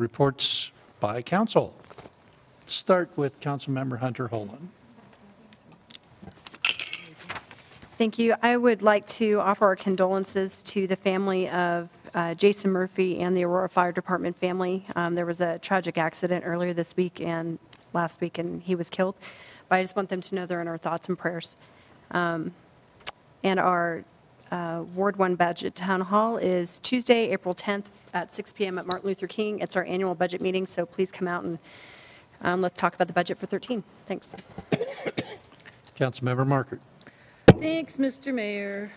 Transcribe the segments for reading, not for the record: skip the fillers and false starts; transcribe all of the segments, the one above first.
reports by council. Start with Councilmember Hunter Holland. Thank you. I would like to offer our condolences to the family of Jason Murphy and the Aurora Fire Department family. There was a tragic accident earlier this week and last week, and he was killed. But I just want them to know they're in our thoughts and prayers. And our Ward 1 Budget Town Hall is Tuesday, April 10th at 6 p.m. at Martin Luther King. It's our annual budget meeting, so please come out and let's talk about the budget for 13. Thanks. Councilmember Markert. Thanks, Mr. Mayor.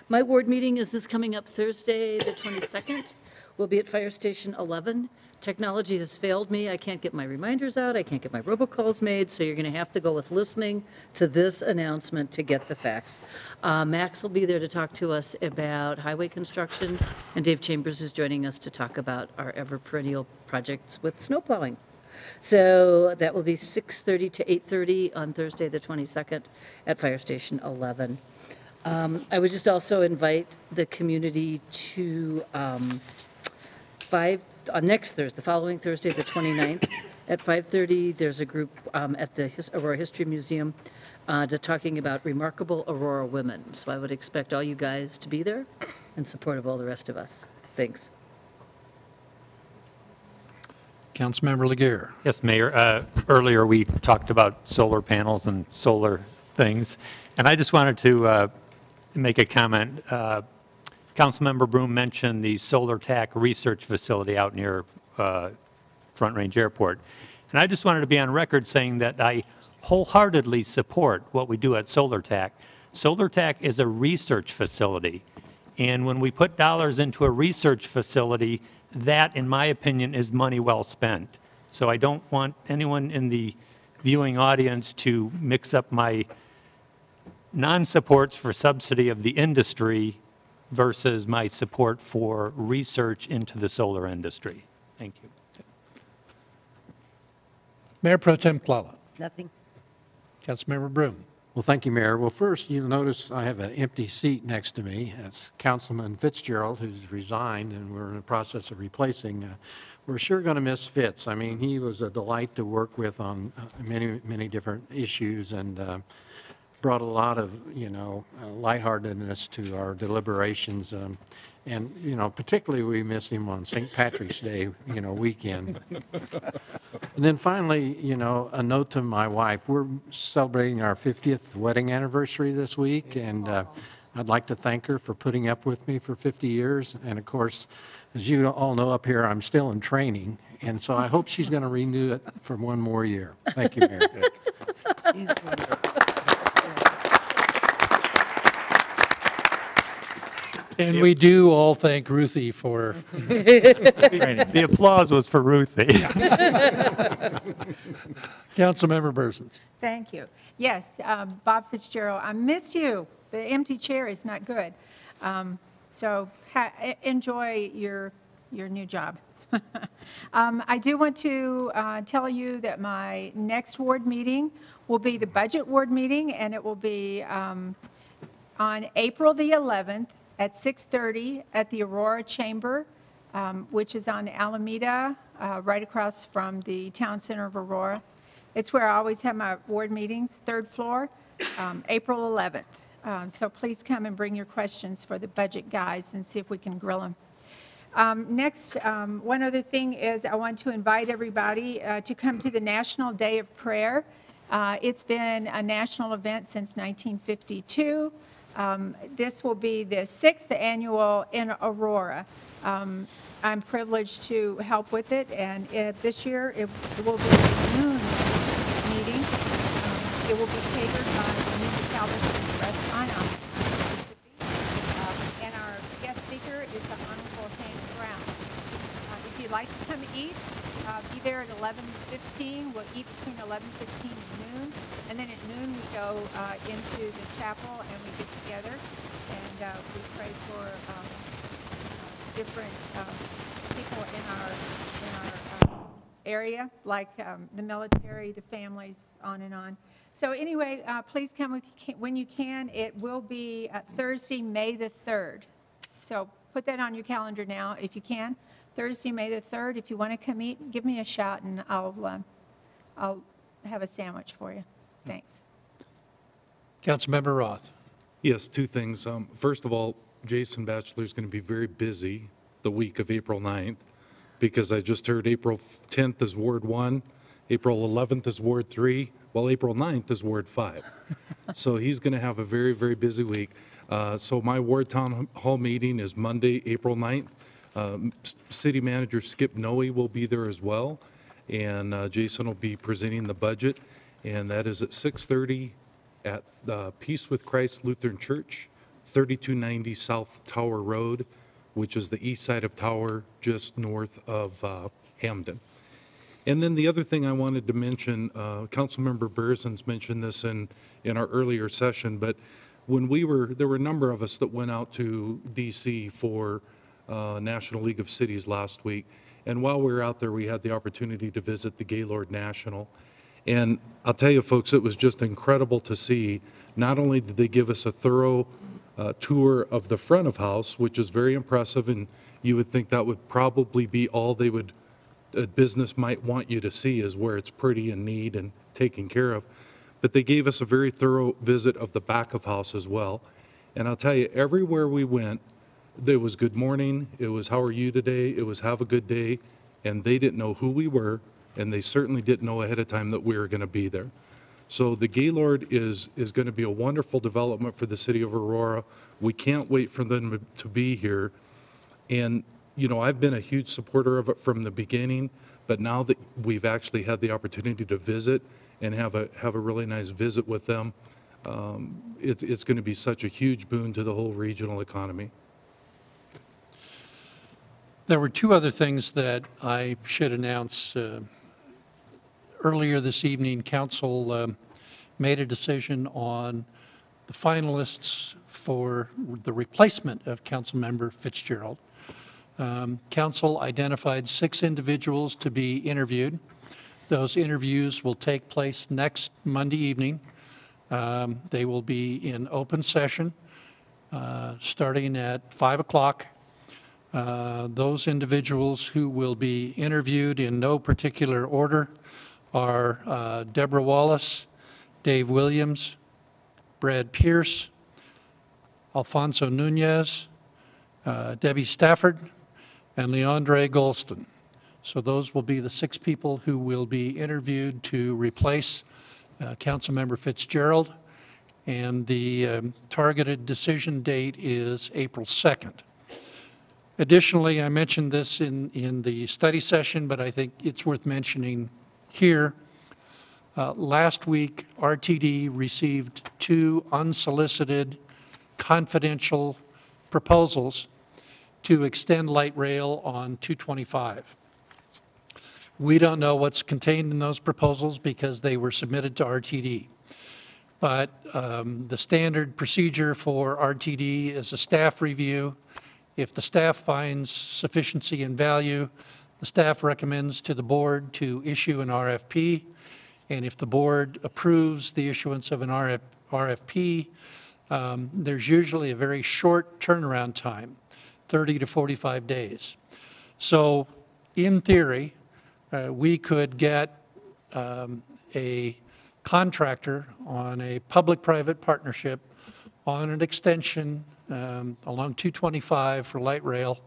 My ward meeting is this coming up Thursday, the 22nd. We'll be at Fire Station 11. Technology has failed me. I can't get my reminders out. I can't get my robocalls made, so you're going to have to go with listening to this announcement to get the facts. Max will be there to talk to us about highway construction, and Dave Chambers is joining us to talk about our ever-perennial projects with snow plowing. So that will be 6:30 to 8:30 on Thursday, the 22nd, at Fire Station 11. I would just also invite the community to next Thursday, the following Thursday, the 29th, at 5:30. There's a group at the Aurora History Museum talking about remarkable Aurora women. So I would expect all you guys to be there in support of all the rest of us. Thanks. Councilmember Laguerre. Yes, Mayor. Earlier we talked about solar panels and solar things, and I just wanted to make a comment. Councilmember Broom mentioned the SolarTAC research facility out near Front Range Airport, and I just wanted to be on record saying that I wholeheartedly support what we do at SolarTAC. SolarTAC is a research facility, and when we put dollars into a research facility, that, in my opinion, is money well spent. So I don't want anyone in the viewing audience to mix up my non-supports for subsidy of the industry versus my support for research into the solar industry. Thank you. Mayor Pro Tem Klala. Nothing. Councilmember Broom. Well, thank you, Mayor. Well, first, you'll notice I have an empty seat next to me. It's Councilman Fitzgerald, who's resigned, and we're in the process of replacing. We're sure going to miss Fitz. I mean, he was a delight to work with on many different issues, and brought a lot of, lightheartedness to our deliberations. And, particularly we miss him on St. Patrick's Day, weekend. And then finally, a note to my wife. We're celebrating our 50th wedding anniversary this week, and I'd like to thank her for putting up with me for 50 years. And of course, as you all know up here, I'm still in training, and so I hope she's going to renew it for one more year. Thank you, Mayor. He's wonderful. And we do all thank Ruthie for The applause was for Ruthie. Councilmember Bursons. Thank you. Yes, Bob Fitzgerald, I miss you. The empty chair is not good. So enjoy your new job. I do want to tell you that my next ward meeting will be the budget ward meeting, and it will be on April the 11th at 6:30 at the Aurora Chamber, which is on Alameda, right across from the Town Center of Aurora. It's where I always have my ward meetings, third floor, April 11th. So please come and bring your questions for the budget guys and see if we can grill them. Next, one other thing is I want to invite everybody to come to the National Day of Prayer. It's been a national event since 1952. This will be the 6th annual in Aurora. I'm privileged to help with it, and this year it will be a noon meeting. It will be catered by the New Establishment Restaurant on Mississippi, and our guest speaker is the Honorable Hank Brown. If you'd like to come eat, be there at 11:15. We'll eat between 11:15 and noon, and then at noon we go into the chapel and we get together and we pray for different people in our area, like the military, the families, on and on. So anyway, please come when you can. It will be Thursday, May the 3rd. So put that on your calendar now if you can. Thursday, May the 3rd. If you want to come eat, give me a shout, and I'll have a sandwich for you. Thanks. Councilmember Roth. Yes, two things. First of all, Jason Batchelor is going to be very busy the week of April 9th, because I just heard April 10th is Ward 1, April 11th is Ward 3, while April 9th is Ward 5. So he's going to have a very, very busy week. So my Ward Town Hall meeting is Monday, April 9th. City Manager Skip Noe will be there as well, and Jason will be presenting the budget, and that is at 6:30 at Peace with Christ Lutheran Church, 3290 South Tower Road, which is the east side of Tower, just north of Hamden. And then the other thing I wanted to mention, Councilmember Berzins mentioned this in our earlier session, but when there were a number of us that went out to DC for National League of Cities last week. And while we were out there, we had the opportunity to visit the Gaylord National. And I'll tell you, folks, it was just incredible to see. Not only did they give us a thorough tour of the front of house, which is very impressive, and you would think that would probably be all a business might want you to see, is where it's pretty and neat and taken care of. But they gave us a very thorough visit of the back of house as well. And I'll tell you, everywhere we went, there was good morning, it was how are you today, it was have a good day, and they didn't know who we were, and they certainly didn't know ahead of time that we were going to be there. So the Gaylord is going to be a wonderful development for the city of Aurora. We can't wait for them to be here. And, you know, I've been a huge supporter of it from the beginning, but now that we've actually had the opportunity to visit and have a really nice visit with them, it's going to be such a huge boon to the whole regional economy. There were two other things that I should announce. Earlier this evening, council made a decision on the finalists for the replacement of Councilmember Fitzgerald. Council identified 6 individuals to be interviewed. Those interviews will take place next Monday evening. They will be in open session starting at 5 o'clock. Those individuals who will be interviewed in no particular order are Deborah Wallace, Dave Williams, Brad Pierce, Alfonso Nunez, Debbie Stafford, and Leandre Golston. So those will be the 6 people who will be interviewed to replace Councilmember Fitzgerald, and the targeted decision date is April 2nd. Additionally, I mentioned this in the study session, but I think it's worth mentioning here. Last week, RTD received 2 unsolicited confidential proposals to extend light rail on 225. We don't know what's contained in those proposals because they were submitted to RTD. But the standard procedure for RTD is a staff review. If the staff finds sufficiency and value, the staff recommends to the board to issue an RFP. And if the board approves the issuance of an RFP, there's usually a very short turnaround time, 30 to 45 days. So in theory, we could get a contractor on a public-private partnership on an extension along 225 for light rail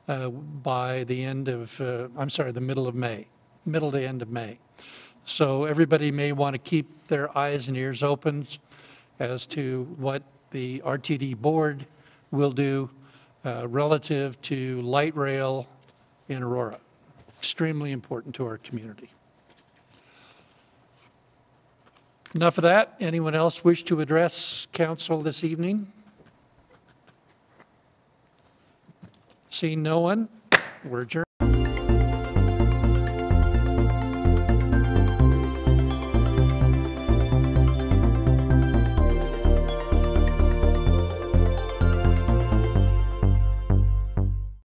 by the end of, the middle of May, middle to end of May. So everybody may want to keep their eyes and ears open as to what the RTD board will do relative to light rail in Aurora. Extremely important to our community. Enough of that. Anyone else wish to address council this evening? Seeing no one, we're adjourned.